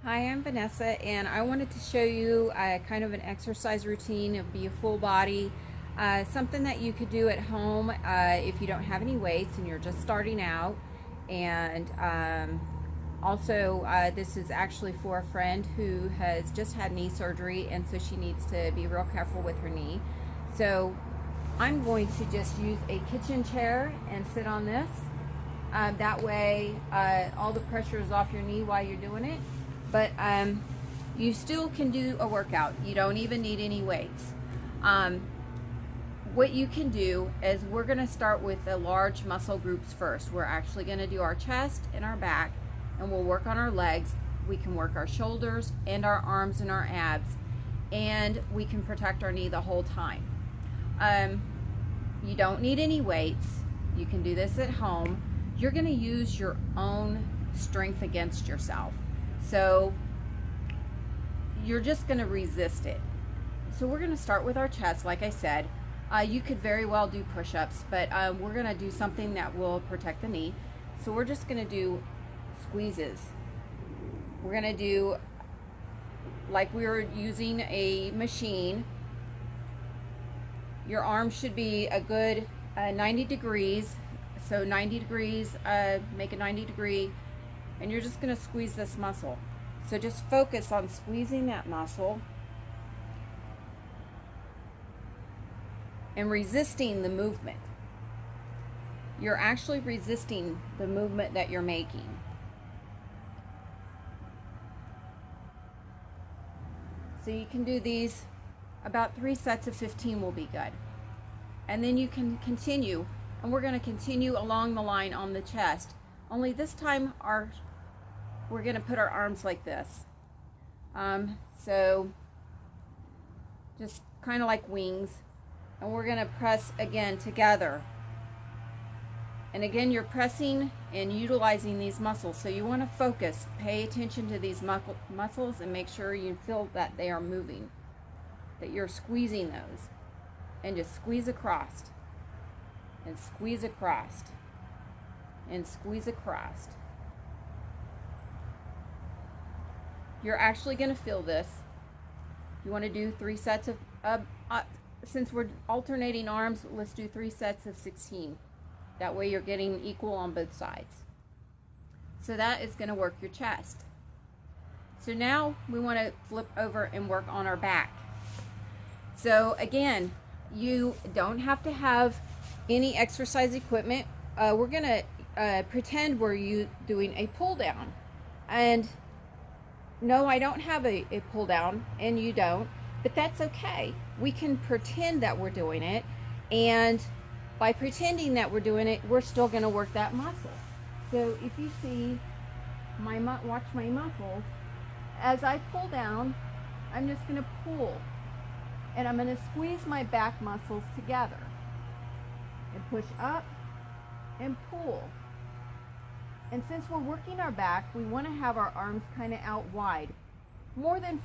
Hi, I'm Vanessa, and I wanted to show you kind of an exercise routine. It would be a full body, something that you could do at home if you don't have any weights and you're just starting out. And also, this is actually for a friend who has just had knee surgery, and so she needs to be real careful with her knee. So I'm going to just use a kitchen chair and sit on this. That way, all the pressure is off your knee while you're doing it. But you still can do a workout. You don't even need any weights. What you can do is we're going to start with the large muscle groups first. We're actually going to do our chest and our back, and we'll work on our legs. We can work our shoulders and our arms and our abs, and we can protect our knee the whole time. You don't need any weights. You can do this at home. You're going to use your own strength against yourself. So you're just going to resist it. So we're going to start with our chest, like I said. You could very well do push-ups, but we're going to do something that will protect the knee. So we're just going to do squeezes. We're going to do like we were using a machine. Your arm should be a good 90 degrees. So 90 degrees, make a 90 degree, and you're just going to squeeze this muscle. So just focus on squeezing that muscle and resisting the movement. You're actually resisting the movement that you're making. So you can do these, about 3 sets of 15 will be good. And then you can continue, and we're going to continue along the line on the chest. Only this time we're going to put our arms like this. So just kind of like wings. And we're going to press again together. And again, you're pressing and utilizing these muscles. So you want to focus, pay attention to these muscles and make sure you feel that they are moving, that you're squeezing those. And just squeeze across. And squeeze across. And squeeze across. You're actually going to feel this. You want to do 3 sets of, since we're alternating arms, let's do 3 sets of 16. That way you're getting equal on both sides. So that is going to work your chest. So now we want to flip over and work on our back. So again, you don't have to have any exercise equipment. We're going to pretend we're doing a pull down. And no, I don't have a pull down, and you don't, but that's okay. We can pretend that we're doing it, and by pretending that we're doing it, we're still going to work that muscle. So if you see watch my muscles, as I pull down, I'm just going to pull, and I'm going to squeeze my back muscles together and push up and pull. And since we're working our back, we want to have our arms kind of out wide, more than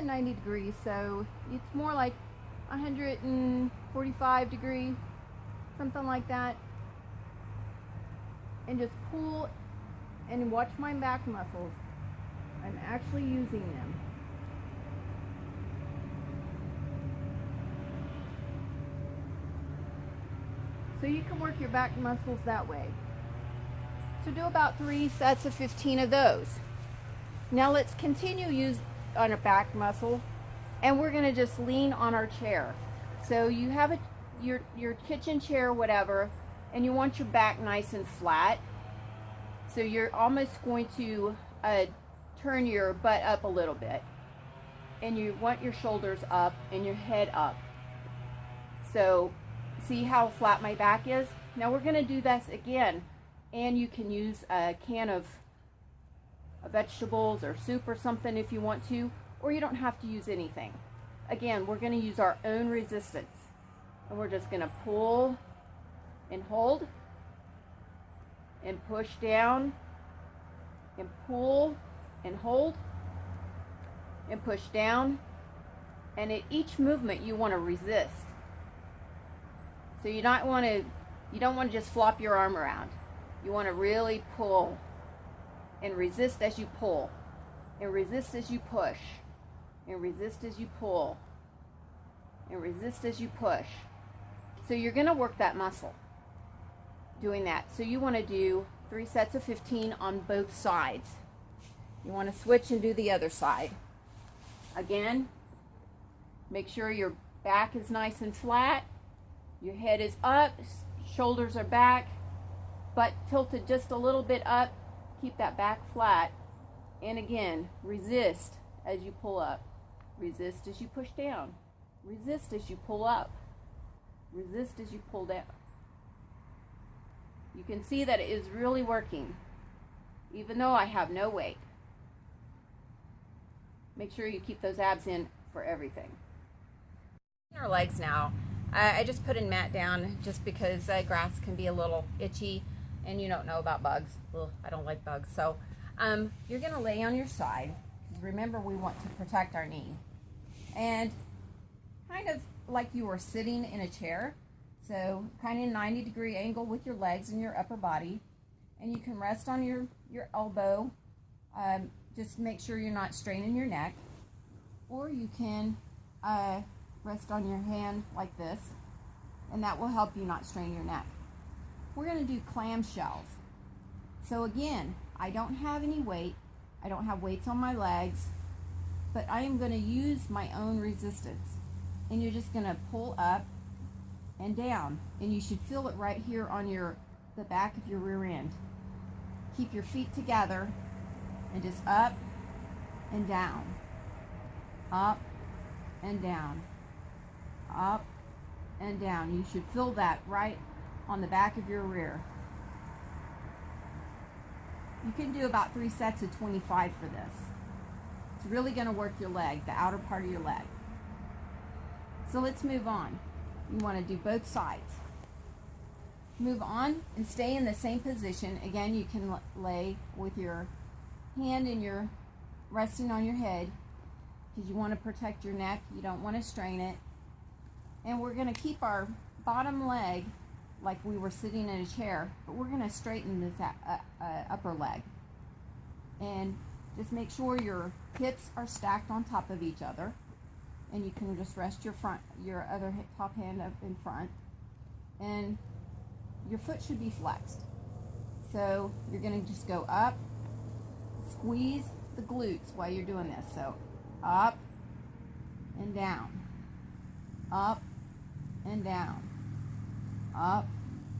90 degrees. So it's more like 145 degree, something like that. And just pull and watch my back muscles. I'm actually using them. So you can work your back muscles that way. So do about 3 sets of 15 of those. Now let's continue use on a back muscle, and we're going to just lean on our chair. So you have your kitchen chair, whatever, and you want your back nice and flat. So you're almost going to turn your butt up a little bit, and you want your shoulders up and your head up. So see how flat my back is? Now we're going to do this again, and you can use a can of vegetables or soup or something if you want to, or you don't have to use anything. Again, we're going to use our own resistance, and we're just going to pull and hold and push down and pull and hold and push down, and at each movement you want to resist. So you don't want to just flop your arm around. You want to really pull and resist as you pull, and resist as you push, and resist as you pull, and resist as you push. So you're going to work that muscle doing that. So you want to do 3 sets of 15 on both sides. You want to switch and do the other side. Again, make sure your back is nice and flat, your head is up, shoulders are back, butt tilted just a little bit up. Keep that back flat. And again, resist as you pull up. Resist as you push down. Resist as you pull up. Resist as you pull down. You can see that it is really working, even though I have no weight. Make sure you keep those abs in for everything. Our legs now. I just put a mat down just because grass can be a little itchy, and you don't know about bugs. Ugh, I don't like bugs. So you're going to lay on your side, because remember, we want to protect our knee. And kind of like you were sitting in a chair, so kind of 90-degree angle with your legs and your upper body, and you can rest on your elbow. Just make sure you're not straining your neck, or you can rest on your hand like this, and that will help you not strain your neck. We're going to do clam shells. So again, I don't have any weight. I don't have weights on my legs, but I am going to use my own resistance. And you're just going to pull up and down, and you should feel it right here on the back of your rear end. Keep your feet together and just up and down, up and down, up and down. You should feel that right on the back of your rear. You can do about 3 sets of 25 for this. It's really going to work your leg, the outer part of your leg. So let's move on. You want to do both sides. Move on and stay in the same position. Again, you can lay with your hand and your resting on your head, because you want to protect your neck. You don't want to strain it. And we're going to keep our bottom leg like we were sitting in a chair, but we're going to straighten this upper leg. And just make sure your hips are stacked on top of each other. And you can just rest your other top hand up in front, and your foot should be flexed. So you're going to just go up, squeeze the glutes while you're doing this. So up and down, up and down, up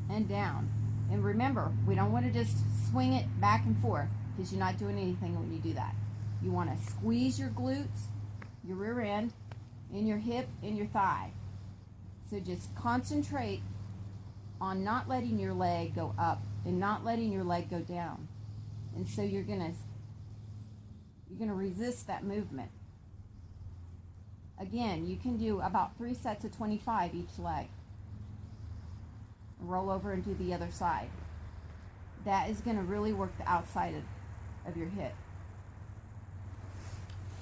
and down. And remember, we don't want to just swing it back and forth, because you're not doing anything when you do that. You want to squeeze your glutes, your rear end, and your hip and your thigh. So just concentrate on not letting your leg go up and not letting your leg go down. And so you're gonna resist that movement. Again, you can do about 3 sets of 25 each leg. Roll over and do the other side. That is going to really work the outside of your hip.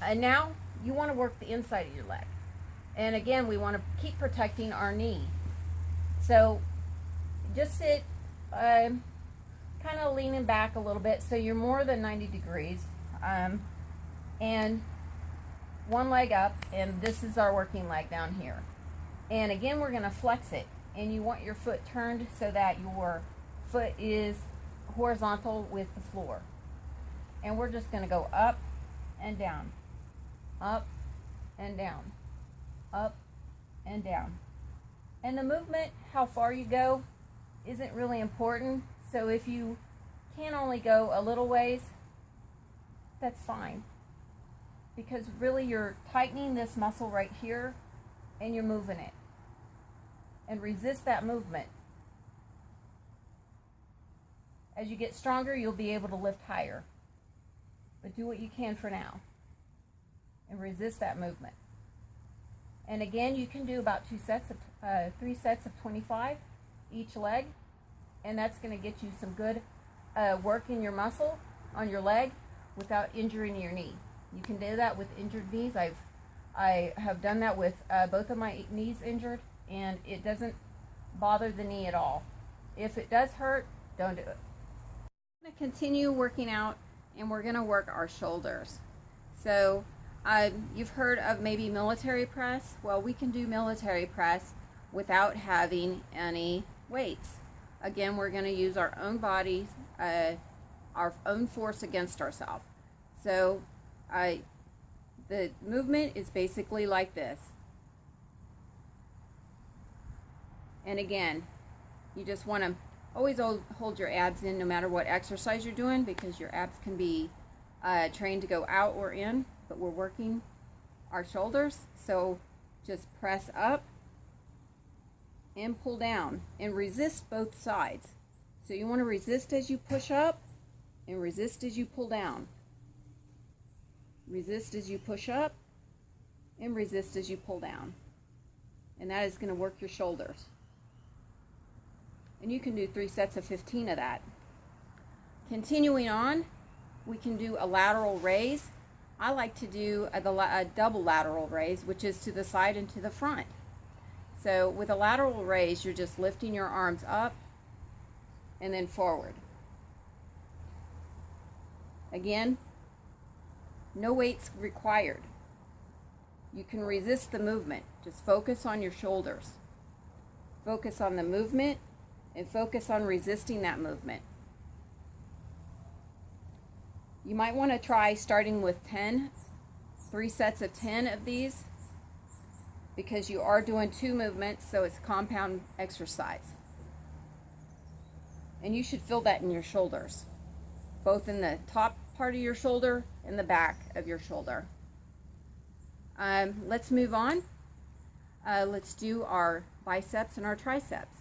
And now you want to work the inside of your leg. And again, we want to keep protecting our knee. So just sit kind of leaning back a little bit so you're more than 90 degrees. And one leg up, and this is our working leg down here. And again, we're going to flex it. And you want your foot turned so that your foot is horizontal with the floor. And we're just going to go up and down, up and down, up and down. And the movement, how far you go, isn't really important. So if you can only go a little ways, that's fine. Because really you're tightening this muscle right here, and you're moving it. And resist that movement. As you get stronger, you'll be able to lift higher. But do what you can for now. And resist that movement. And again, you can do about 3 sets of 25 each leg. And that's going to get you some good work in your muscle on your leg without injuring your knee. You can do that with injured knees. I have done that with both of my knees injured, and it doesn't bother the knee at all. If it does hurt, don't do it. I'm going to continue working out and we're going to work our shoulders. So you've heard of maybe military press. Well, we can do military press without having any weights. Again, we're going to use our own bodies, our own force against ourselves. So the movement is basically like this. And again, you just want to always hold your abs in no matter what exercise you're doing, because your abs can be trained to go out or in, but we're working our shoulders. So just press up and pull down and resist both sides. So you want to resist as you push up and resist as you pull down. Resist as you push up and resist as you pull down. And that is going to work your shoulders. And you can do 3 sets of 15 of that. Continuing on, we can do a lateral raise. I like to do a double lateral raise, which is to the side and to the front. So with a lateral raise, you're just lifting your arms up and then forward. Again, no weights required. You can resist the movement. Just focus on your shoulders. Focus on the movement and focus on resisting that movement. You might want to try starting with 3 sets of 10 of these, because you are doing 2 movements, so it's a compound exercise. And you should feel that in your shoulders, both in the top part of your shoulder and the back of your shoulder. Let's move on. Let's do our biceps and our triceps.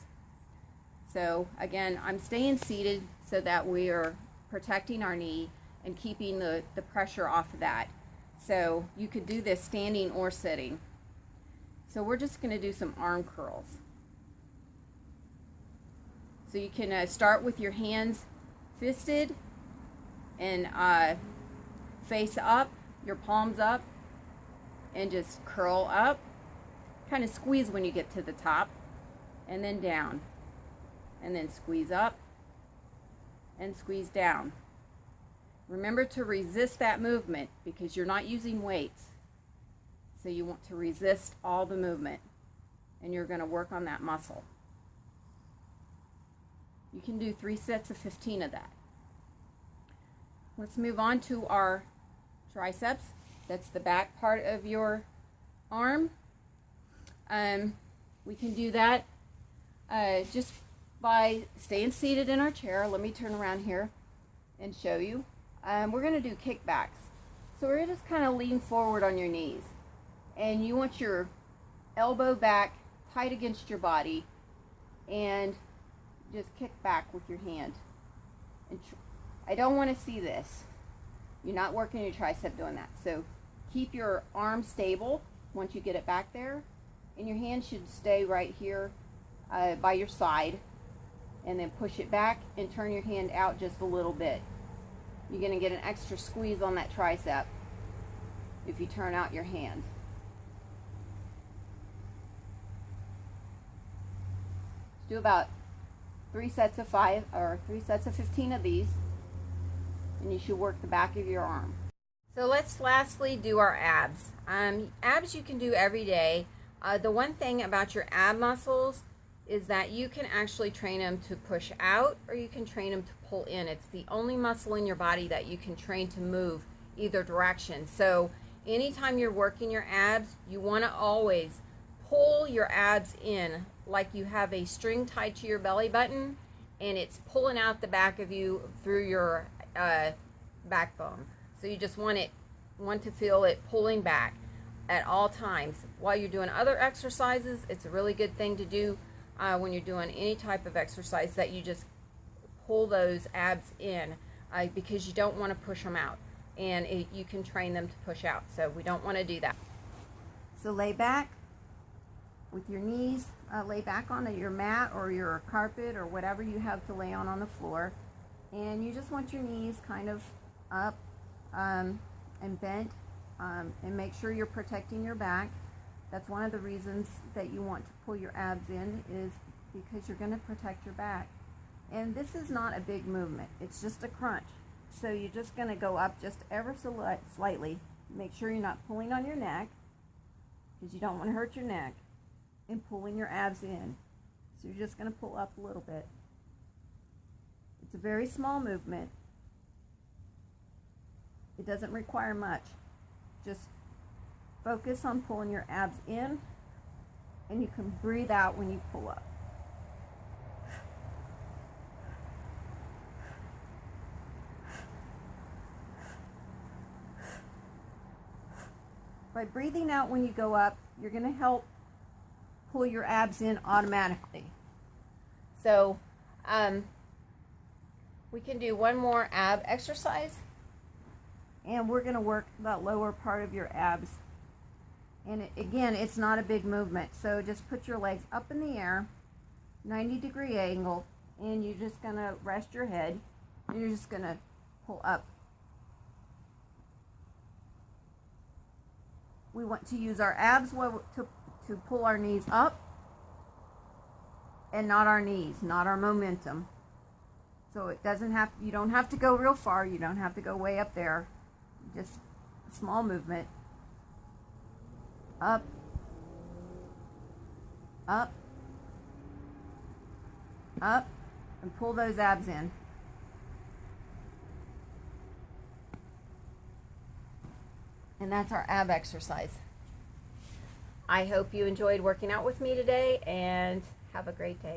So again, I'm staying seated so that we are protecting our knee and keeping the pressure off of that. So you could do this standing or sitting. So we're just going to do some arm curls. So you can start with your hands fisted and face up, your palms up, and just curl up. Kind of squeeze when you get to the top, and then down. And then squeeze up and squeeze down. Remember to resist that movement because you're not using weights. So you want to resist all the movement, and you're going to work on that muscle. You can do 3 sets of 15 of that. Let's move on to our triceps. That's the back part of your arm. We can do that just by staying seated in our chair. Let me turn around here and show you. We're going to do kickbacks. So we're going to just kind of lean forward on your knees. And you want your elbow back tight against your body, and just kick back with your hand. And I don't want to see this. You're not working your tricep doing that. So keep your arm stable once you get it back there. And your hand should stay right here by your side. And then push it back and turn your hand out just a little bit. You're going to get an extra squeeze on that tricep if you turn out your hand. Do about 3 sets of 5 or 3 sets of 15 of these, and you should work the back of your arm. So let's lastly do our abs. Abs you can do every day. The one thing about your ab muscles is that you can actually train them to push out, or you can train them to pull in. It's the only muscle in your body that you can train to move either direction. So anytime you're working your abs, you want to always pull your abs in like you have a string tied to your belly button, and it's pulling out the back of you through your backbone. So you just want to feel it pulling back at all times. While you're doing other exercises, it's a really good thing to do when you're doing any type of exercise, that you just pull those abs in because you don't want to push them out, and you can train them to push out. So we don't want to do that. So lay back with your knees, lay back on your mat or your carpet or whatever you have to lay on the floor, and you just want your knees kind of up and bent, and make sure you're protecting your back. That's one of the reasons that you want to pull your abs in, is because you're going to protect your back. And this is not a big movement. It's just a crunch. So you're just going to go up just ever so slightly. Make sure you're not pulling on your neck, because you don't want to hurt your neck, and pulling your abs in. So you're just going to pull up a little bit. It's a very small movement. It doesn't require much. Just focus on pulling your abs in, and you can breathe out when you pull up. By breathing out when you go up, you're going to help pull your abs in automatically. So we can do one more ab exercise, and we're going to work that lower part of your abs. And again, it's not a big movement, so just put your legs up in the air, 90-degree angle, and you're just going to rest your head, and you're just going to pull up. We want to use our abs to pull our knees up, and not our knees, not our momentum. So it doesn't have, you don't have to go real far, you don't have to go way up there. Just a small movement. Up, up, up, and pull those abs in. And that's our ab exercise. I hope you enjoyed working out with me today, and have a great day.